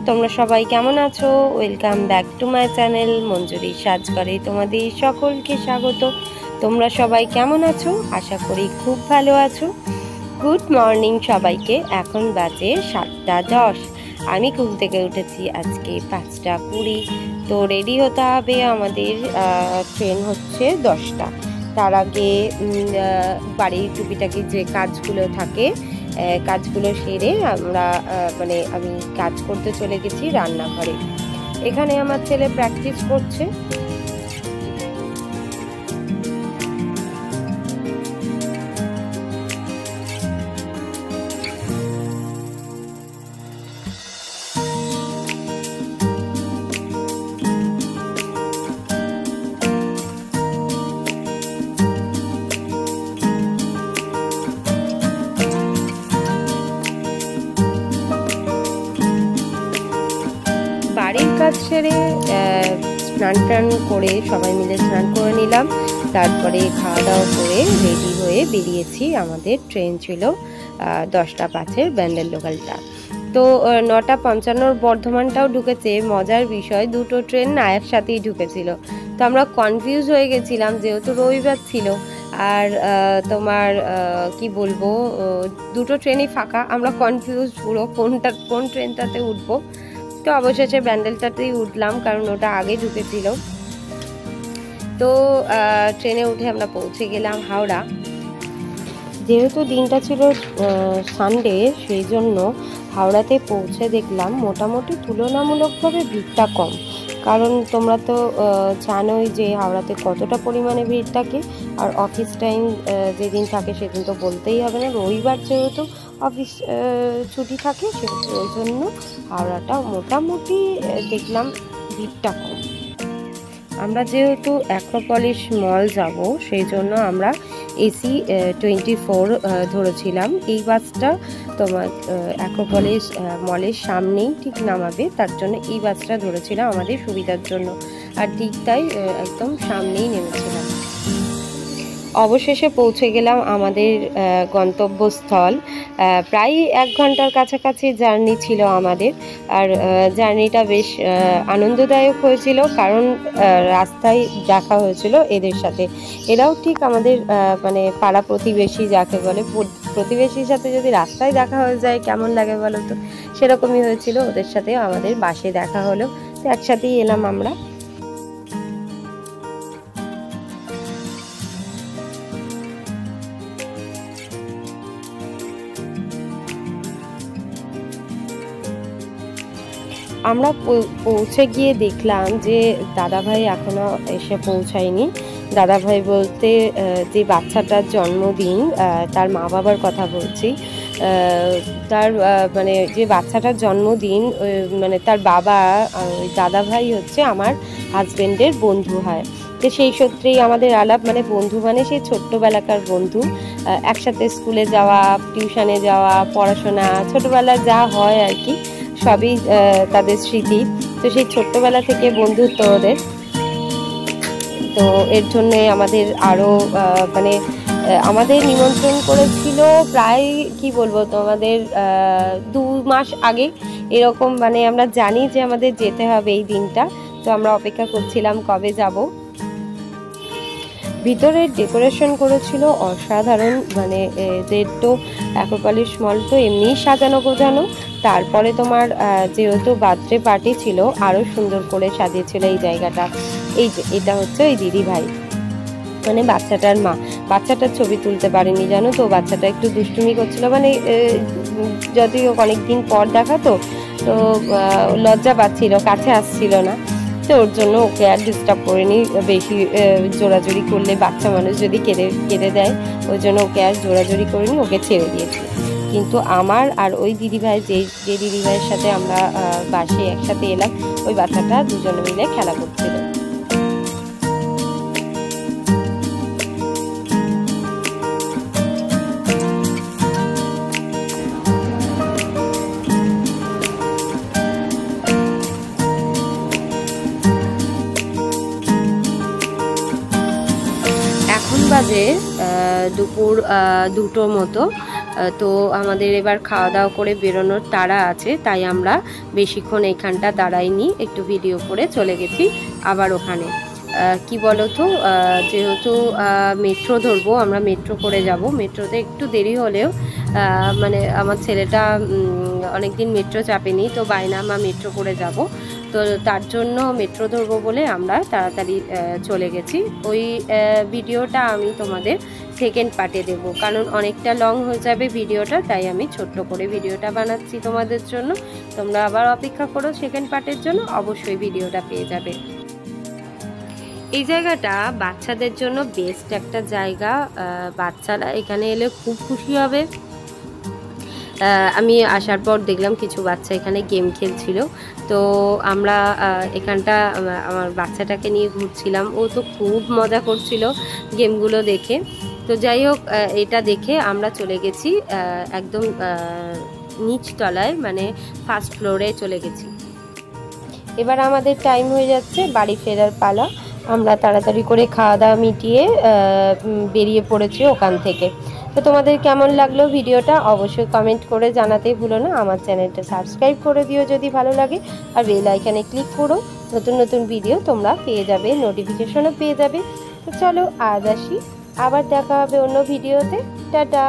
তোমরা সবাই কেমন আছো? Welcome back to my channel Manjuri সাজ করে তোমাদের সকলকে স্বাগত। তোমরা সবাই কেমন আছো? আশা করি খুব ভালো আছো। গুড মর্নিং সবাইকে। এখন বাজে 7:10। আমি ঘুম থেকে উঠেছি আজকে 5:20। তো রেডি হতে হবে, আমাদের ট্রেন হচ্ছে 10টা। তার আগে বাড়ির টুকিটাকি যে কাজগুলো থাকে কাজগুলো সেরে আমরা আমি কাজ করতে চলে গেছি রান্নাঘরে। এখানে আমার ছেলে প্র্যাকটিস করছে। বাড়ির কাজ সেরে স্নান টান করে সবাই মিলে স্নান করে নিলাম। তারপরে খাওয়া দাওয়া করে রেডি হয়ে বেরিয়েছি। আমাদের ট্রেন ছিল 10:05 ব্যান্ডেল লোকালটা। তো 9:55 বর্ধমানটাও ঢুকেছে। মজার বিষয়, দুটো ট্রেন না একসাথেই ঢুকেছিল। তো আমরা কনফিউজ হয়ে গেছিলাম যেহেতু রবিবার ছিল। আর তোমার কি বলবো, দুটো ট্রেনই ফাঁকা। আমরা কনফিউজ পুরো কোন ট্রেনটাতে উঠবো। তো অবশেষে ব্যান্ডেলটাতেই উঠলাম, কারণ ওটা আগে ঢুকেছিল। তো ট্রেনে উঠে আমরা পৌঁছে গেলাম হাওড়া। যেহেতু দিনটা ছিল সানডে, সেই জন্য হাওড়াতে পৌঁছে দেখলাম মোটামুটি তুলনামূলকভাবে ভিড়টা কম। কারণ তোমরা তো জানোই যে হাওড়াতে কতটা পরিমাণে ভিড় থাকে। আর অফিস টাইম যেদিন থাকে সেদিন তো বলতেই হবে না। রবিবার যেহেতু অফিস ছুটি থাকে, ওই জন্য হাওড়াটা মোটামুটি দেখলাম ভিড়টা কম। আমরা যেহেতু অ্যাক্রোপলিস মল যাব, সেই জন্য আমরা AC 24 ধরেছিলাম। এই বাসটা তোমার অ্যাক্রোপলিস মলের সামনেই ঠিক নামাবে, তার জন্য এই বাসটা ধরেছিলাম আমাদের সুবিধার জন্য। আর ঠিক তাই একদম সামনেই নেমেছিলাম। অবশেষে পৌঁছে গেলাম আমাদের গন্তব্যস্থল। প্রায় 1 ঘন্টার কাছাকাছি জার্নি ছিল আমাদের। আর জার্নিটা বেশ আনন্দদায়ক হয়েছিল, কারণ রাস্তায় দেখা হয়েছিল এদের সাথে। এরাও ঠিক আমাদের পাড়া প্রতিবেশী যাকে বলে। প্রতিবেশীর সাথে যদি রাস্তায় দেখা হয়ে যায় কেমন লাগে বলো তো? সেরকমই হয়েছিল, ওদের সাথেও আমাদের বাসে দেখা হলো। তো একসাথেই এলাম আমরা। আমরা পৌঁছে গিয়ে দেখলাম যে দাদাভাই এখনো এসে পৌঁছায়নি। দাদাভাই বলতে যে বাচ্চাটার জন্মদিন, তার মা বাবার কথা বলছি। তার যে বাচ্চাটার জন্মদিন, তার বাবা, ওই দাদাভাই হচ্ছে আমার হাজবেন্ডের বন্ধু হয়। তো সেই সূত্রেই আমাদের আলাপ। বন্ধু সেই ছোট্টবেলাকার বন্ধু। একসাথে স্কুলে যাওয়া, টিউশনে যাওয়া, পড়াশোনা, ছোটবেলায় যা হয় আর কি, সবই তাদের স্মৃতি। তো সেই ছোট্টবেলা থেকে বন্ধুত্ব ওদের। তো এর জন্য আমাদের আরও আমাদের নিমন্ত্রণ করেছিল প্রায় কি বলবো তোমাদের 2 মাস আগে এরকম। আমরা জানি যে আমাদের যেতে হবে এই দিনটা। তো আমরা অপেক্ষা করছিলাম কবে যাব। ভিতরের ডেকোরেশন করেছিল অসাধারণ। এদের তো অ্যাক্রোপলিস মল তো এমনিই সাজানো গোছানো, তারপরে তোমার যেহেতু বার্থডে পার্টি ছিল, আরও সুন্দর করে সাজিয়েছিল এই জায়গাটা। এই যে এটা হচ্ছে ওই দিদি ভাই, বাচ্চাটার মা। বাচ্চাটার ছবি তুলতে পারেনি জানো তো, বাচ্চাটা একটু দুষ্টুমি করছিল। যদিও অনেকদিন পর দেখা তো লজ্জা পাচ্ছিল, কাছে আসছিল না। তো ওর জন্য ওকে আর ডিস্টার্ব করিনি। বেশি জোরাজোরি করলে বাচ্চা মানুষ যদি কেঁদে দেয়, ওই জন্য ওকে আর জোরাজোরি করিনি, ওকে ছেড়ে দিয়েছি। কিন্তু আমার আর ওই দিদিভাই, যে দিদিভাইয়ের সাথে আমরা বাসে একসাথে এলাম, ওই বাচ্চাটা দুজনে মিলে খেলা করছিল। এখন বাজে দুপুর 2টোর মতো। তো আমাদের এবার খাওয়া দাওয়া করে বেরোনোর তাড়া আছে, তাই আমরা বেশিক্ষণ এইখানটা দাঁড়াইনি, একটু ভিডিও করে চলে গেছি আবার ওখানে। কি বলো তো, যেহেতু মেট্রো ধরবো, আমরা মেট্রো করে যাব। মেট্রোতে একটু দেরি হলেও মানে আমার ছেলেটা অনেক দিন মেট্রো চাপেনি, তো বায়না মা মেট্রো করে যাব, তো তার জন্য মেট্রো ধরবো বলে আমরা তাড়াতাড়ি চলে গেছি। ওই ভিডিওটা আমি তোমাদের সেকেন্ড পার্টে দেব, কারণ অনেকটা লং হয়ে যাবে ভিডিওটা, তাই আমি ছোট্ট করে ভিডিওটা বানাচ্ছি তোমাদের জন্য। তোমরা আবার অপেক্ষা করো সেকেন্ড পার্টের জন্য, অবশ্যই ভিডিওটা পেয়ে যাবে। এই জায়গাটা বাচ্চাদের জন্য বেস্ট একটা জায়গা, বাচ্চারা এখানে এলে খুব খুশি হবে। আমি আসার পর দেখলাম কিছু বাচ্চা এখানে গেম খেলছিল, তো আমরা এখানটা আমার বাচ্চাটাকে নিয়ে ঘুরছিলাম, ও তো খুব মজা করছিল গেমগুলো দেখে। তো যাই হোক, এটা দেখে আমরা চলে গেছি একদম নিচতলায়, মানে ফার্স্ট ফ্লোরে চলে গেছি। এবার আমাদের টাইম হয়ে যাচ্ছে বাড়ি ফেরার পালা। আমরা তাড়াতাড়ি করে খাওয়া দাওয়া মিটিয়ে বেরিয়ে পড়েছি ওখান থেকে। তো তোমাদের কেমন লাগলো ভিডিওটা অবশ্যই কমেন্ট করে জানাতেই ভুলো না। আমার চ্যানেলটা সাবস্ক্রাইব করে দিও যদি ভালো লাগে, আর বেল আইকনে ক্লিক করো, নতুন নতুন ভিডিও তোমরা পেয়ে যাবে, নোটিফিকেশনও পেয়ে যাবে। তো চলো আজ আসি, আবার দেখা হবে অন্য ভিডিওতে। টাটা।